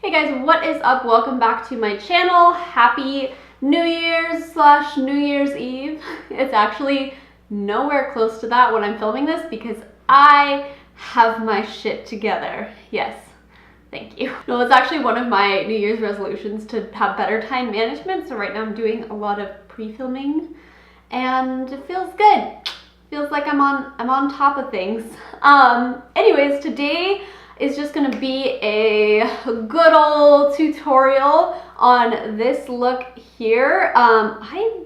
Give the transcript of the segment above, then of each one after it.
Hey guys, what is up? Welcome back to my channel. Happy New Year's / New Year's Eve. It's actually nowhere close to that when I'm filming this because I have my shit together. Yes, thank you. No, it's actually one of my New Year's resolutions to have better time management. So right now I'm doing a lot of pre-filming and it feels good. Feels like I'm on top of things. Anyways, today is just gonna be a good old tutorial on this look here. I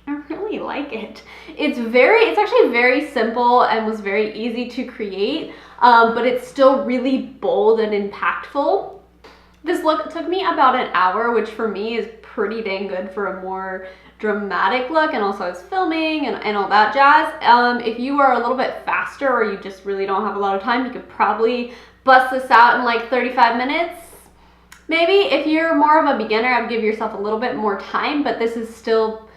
really like it. It's actually very simple and was very easy to create, but it's still really bold and impactful. This look took me about an hour, which for me is pretty dang good for a more dramatic look, and also I was filming and all that jazz. If you are a little bit faster or you just really don't have a lot of time, you could probably bust this out in like 35 minutes. Maybe if you're more of a beginner, I'd give yourself a little bit more time, but this is still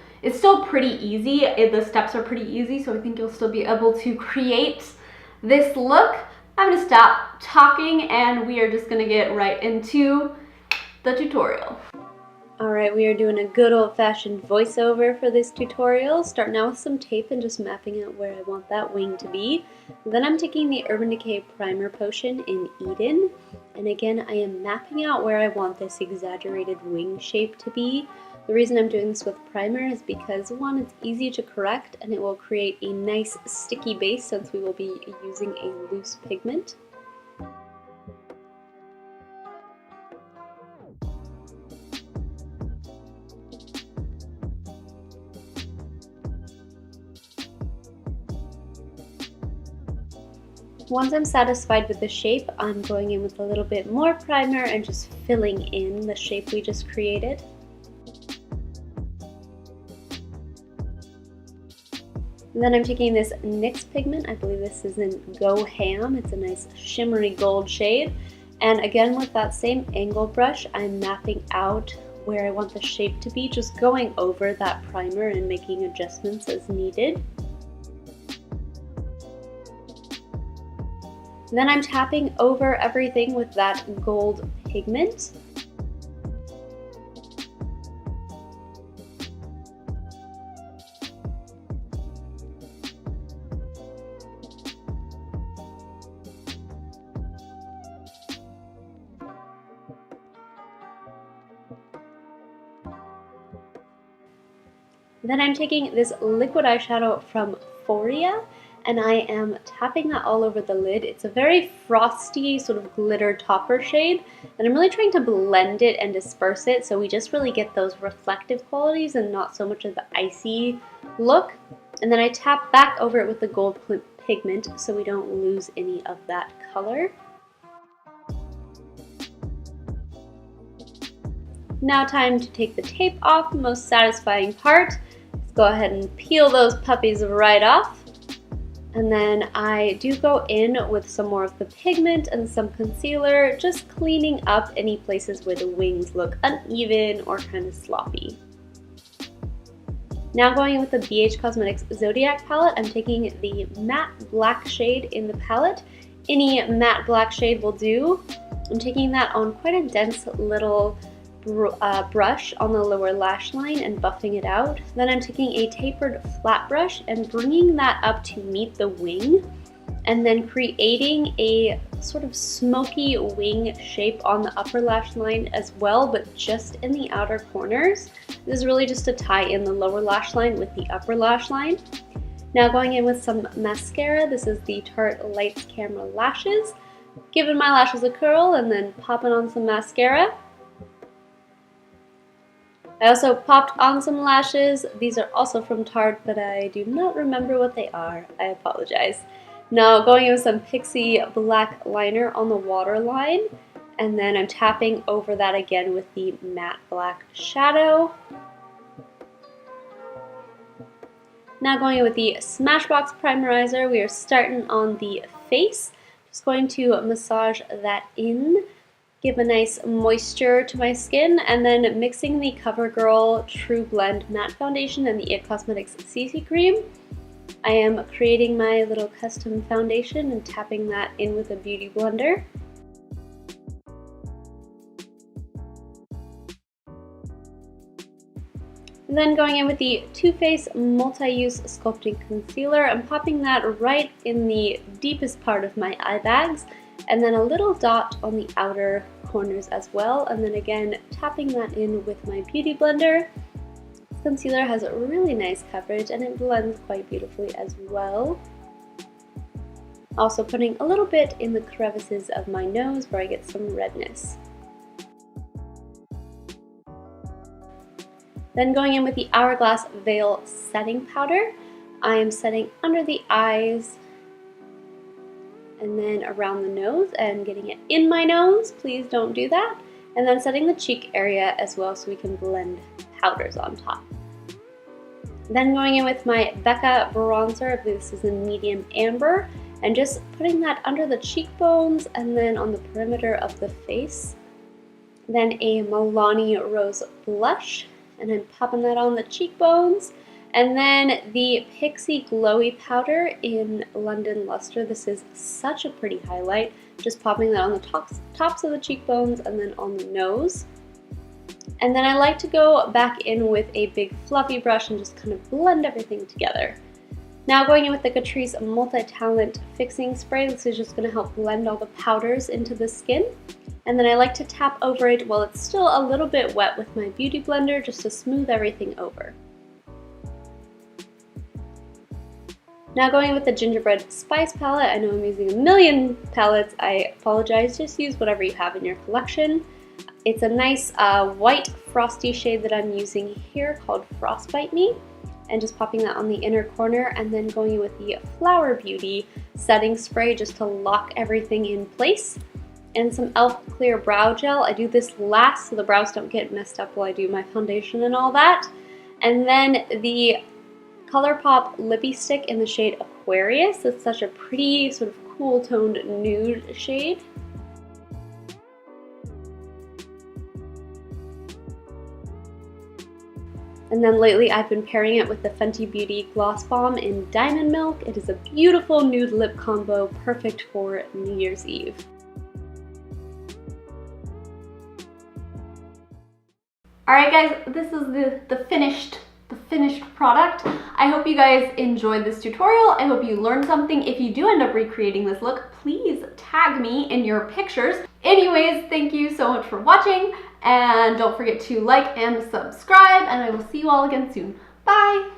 pretty easy. The steps are pretty easy, so I think you'll still be able to create this look. I'm gonna stop talking and we are just gonna get right into the tutorial. All right, we are doing a good old-fashioned voiceover for this tutorial, starting out with some tape and just mapping out where I want that wing to be. Then I'm taking the Urban Decay Primer Potion in Eden, and again, I am mapping out where I want this exaggerated wing shape to be. The reason I'm doing this with primer is because, one, it's easy to correct, and it will create a nice sticky base since we will be using a loose pigment. Once I'm satisfied with the shape, I'm going in with a little bit more primer and just filling in the shape we just created. And then I'm taking this NYX pigment, I believe this is in H.A.M. It's a nice shimmery gold shade. And again, with that same angle brush, I'm mapping out where I want the shape to be, just going over that primer and making adjustments as needed. Then I'm tapping over everything with that gold pigment. Then I'm taking this liquid eyeshadow from Phorea, and I am tapping that all over the lid. It's a very frosty sort of glitter topper shade, and I'm really trying to blend it and disperse it so we just really get those reflective qualities and not so much of the icy look. And then I tap back over it with the gold pigment so we don't lose any of that color. Now time to take the tape off, the most satisfying part. Let's go ahead and peel those puppies right off. And then I do go in with some more of the pigment and some concealer, just cleaning up any places where the wings look uneven or kind of sloppy. Now going in with the BH Cosmetics Zodiac palette, I'm taking the matte black shade in the palette. Any matte black shade will do. I'm taking that on quite a dense little brush on the lower lash line and buffing it out. Then I'm taking a tapered flat brush and bringing that up to meet the wing, and then creating a sort of smoky wing shape on the upper lash line as well, but just in the outer corners. This is really just to tie in the lower lash line with the upper lash line. Now going in with some mascara. This is the Tarte Lights Camera Lashes. Giving my lashes a curl and then popping on some mascara. I also popped on some lashes. These are also from Tarte, but I do not remember what they are. I apologize. Now going in with some Pixie black liner on the waterline, and then I'm tapping over that again with the matte black shadow. Now going in with the Smashbox Primerizer, we are starting on the face. Just going to massage that in. Give a nice moisture to my skin, and then mixing the Covergirl TruBlend Matte Foundation and the IT Cosmetics CC Cream. I am creating my little custom foundation and tapping that in with a beauty blender. And then going in with the Too Faced Multi-Use Sculpting Concealer, I'm popping that right in the deepest part of my eye bags, and then a little dot on the outer corners as well, and then again tapping that in with my Beauty Blender. This concealer has a really nice coverage and it blends quite beautifully as well. Also putting a little bit in the crevices of my nose where I get some redness. Then going in with the Hourglass Veil Setting Powder, I am setting under the eyes and then around the nose and getting it in my nose. Please don't do that. And then setting the cheek area as well so we can blend powders on top. Then going in with my Becca bronzer, I believe this is in medium amber, and just putting that under the cheekbones and then on the perimeter of the face. Then a Milani Rose blush, and I'm popping that on the cheekbones. And then the Pixie Glowy powder in London Luster. This is such a pretty highlight. Just popping that on the tops of the cheekbones and then on the nose. And then I like to go back in with a big fluffy brush and just kind of blend everything together. Now going in with the Catrice Multi-Talent Fixing Spray. This is just going to help blend all the powders into the skin. And then I like to tap over it while it's still a little bit wet with my Beauty Blender just to smooth everything over. Now going with the Gingerbread Spice palette. I know I'm using a million palettes. I apologize. Just use whatever you have in your collection. It's a nice white frosty shade that I'm using here called Frostbite Me. And just popping that on the inner corner and then going in with the Flower Beauty setting spray just to lock everything in place. And some e.l.f. Clear Brow Gel. I do this last so the brows don't get messed up while I do my foundation and all that. And then the ColourPop Lippy Stick in the shade Aquarius. It's such a pretty sort of cool toned nude shade. And then lately I've been pairing it with the Fenty Beauty Gloss Bomb in Diamond Milk. It is a beautiful nude lip combo, perfect for New Year's Eve. Alright guys, this is the finished product. I hope you guys enjoyed this tutorial. I hope you learned something. If you do end up recreating this look, please tag me in your pictures. Anyways, thank you so much for watching, and don't forget to like and subscribe, and I will see you all again soon. Bye!